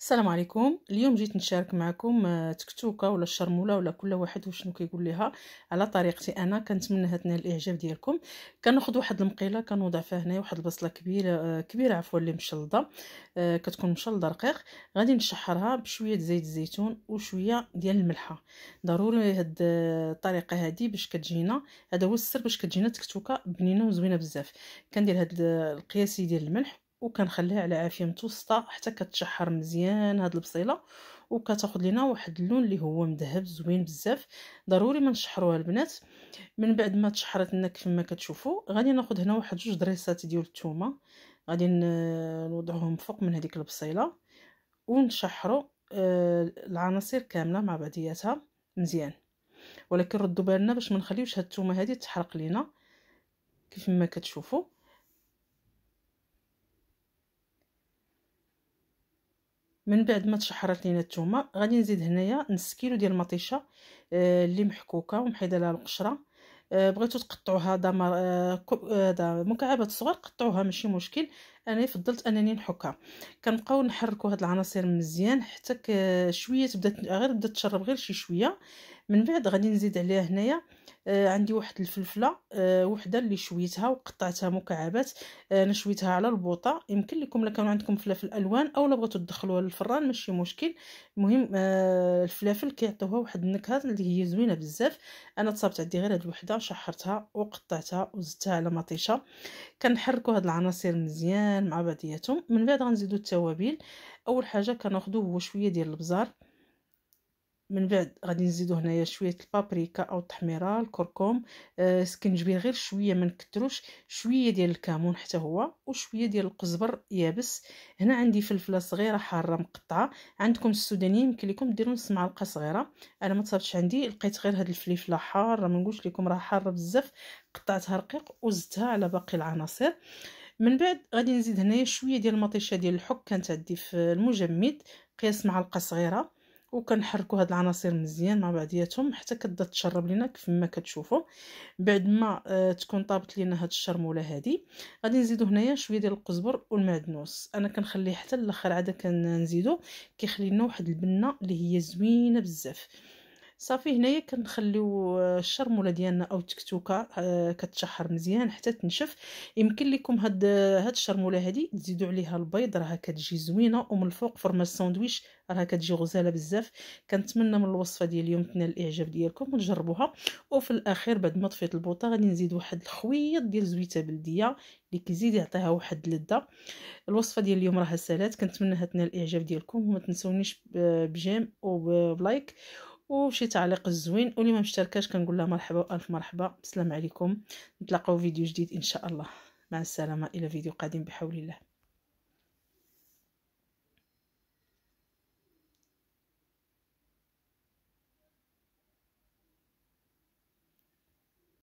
السلام عليكم. اليوم جيت نشارك معكم تكتوكه ولا الشرموله ولا كل واحد وشنو كيقول ليها على طريقتي انا. كنتمنى تنال الاعجاب ديالكم. كناخذ واحد المقيله كنوضع فيها هنايا واحد البصله كبيره كبيره عفوا اللي مشلضه، كتكون مشلضه رقيق. غادي نشحرها بشويه زيت الزيتون وشويه ديال الملحه. ضروري هاد الطريقه هذه باش كتجينا، هذا هو السر باش كتجينا تكتوكه بنينه وزوينه بزاف. كندير هاد القياسي ديال الملح وكنخليها على عافيه متوسطه حتى كتشحر مزيان هاد البصيله وكتاخذ لينا واحد اللون اللي هو مذهب زوين بزاف. ضروري ما نشحروها البنات. من بعد ما تشحرت لنا كيف ما كتشوفوا غادي ناخذ هنا واحد جوج دريسات ديال الثومه، غادي نوضعهم فوق من هذيك البصيله ونشحروا العناصر كامله مع بعضياتها مزيان. ولكن ردوا بالنا باش ما نخليوش هاد الثومه هذه تحرق لينا كيف ما كتشوفوا. من بعد ما تشحرت لينا الثومه غادي نزيد هنايا نص كيلو ديال المطيشه اللي محكوكه ومحيده لها القشره. بغيتو تقطعوها هذا مكعبات صغار قطعوها ماشي مشكل. انا فضلت انني نحكها. كنبقاو نحركوا هاد العناصر مزيان حتى شويه بدات تشرب غير شي شويه. من بعد غادي نزيد عليها هنايا عندي واحد الفلفله وحده اللي شويتها وقطعتها مكعبات. انا شويتها على البوطه. يمكن لكم لا كانوا عندكم فلافل الوان او لا بغيتو تدخلوها للفران ماشي مشكل. المهم الفلافل كيعطيوها واحد النكهه اللي هي زوينه بزاف. انا تصابت عندي غير هاد الوحده شحرتها وقطعتها وزدتها على مطيشه. كنحركوا هاد العناصر مزيان مع بعضياتهم. من بعد غنزيدوا التوابل. اول حاجه كناخذوا هو شويه ديال البزار. من بعد غادي نزيدو هنايا شويه البابريكا او التحميره، الكركم، سكنجبير غير شويه ما نكثروش، شويه ديال الكمون حتى هو وشويه ديال القزبر يابس. هنا عندي فلفله صغيره حاره مقطعه، عندكم السودانيه يمكن لكم ديروا نص معلقه صغيره. انا ما تصابتش عندي، لقيت غير هاد الفلفله حاره ما نقولش لكم راه حاره بزاف. قطعتها رقيق وزدتها على باقي العناصر. من بعد غادي نزيد هنايا شويه ديال المطيشه ديال الحك كانت عندي في المجمد قياس معلقه صغيره. وكنحركوا هاد العناصر مزيان مع بعضياتهم حتى كتبدا تشرب لينا كيف ما كتشوفوا. بعد ما تكون طابت لينا هاد الشرموله هادي غادي نزيدو هنايا شويه ديال القزبر والمعدنوس. انا كنخليه حتى الاخر عاده كنزيدو كيخلي لنا واحد البنه اللي هي زوينه بزاف. صافي هنايا كنخليو الشرموله ديالنا او التكتوكه كتشحر مزيان حتى تنشف. يمكن لكم هاد الشرموله هادي تزيدوا عليها البيض راه كتجي زوينه، ومن الفوق فرماج ساندويتش راه كتجي غزاله بزاف. كنتمنى من الوصفه ديال اليوم تنال الاعجاب ديالكم وتجربوها. وفي الاخير بعد ما طفيت البوطه غادي نزيد واحد الخويط ديال زويته بلديه اللي كيزيد يعطيها واحد اللذه. الوصفه ديال اليوم راه سالات، كنتمنى تنال الاعجاب ديالكم وما تنسونيش بجيم وبلايك وشي تعليق زوين. واللي ما مشتركاش كنقول لها مرحبا والف مرحبا. السلام عليكم، نتلاقاو فيديو جديد ان شاء الله. مع السلامه، الى فيديو قادم بحول الله.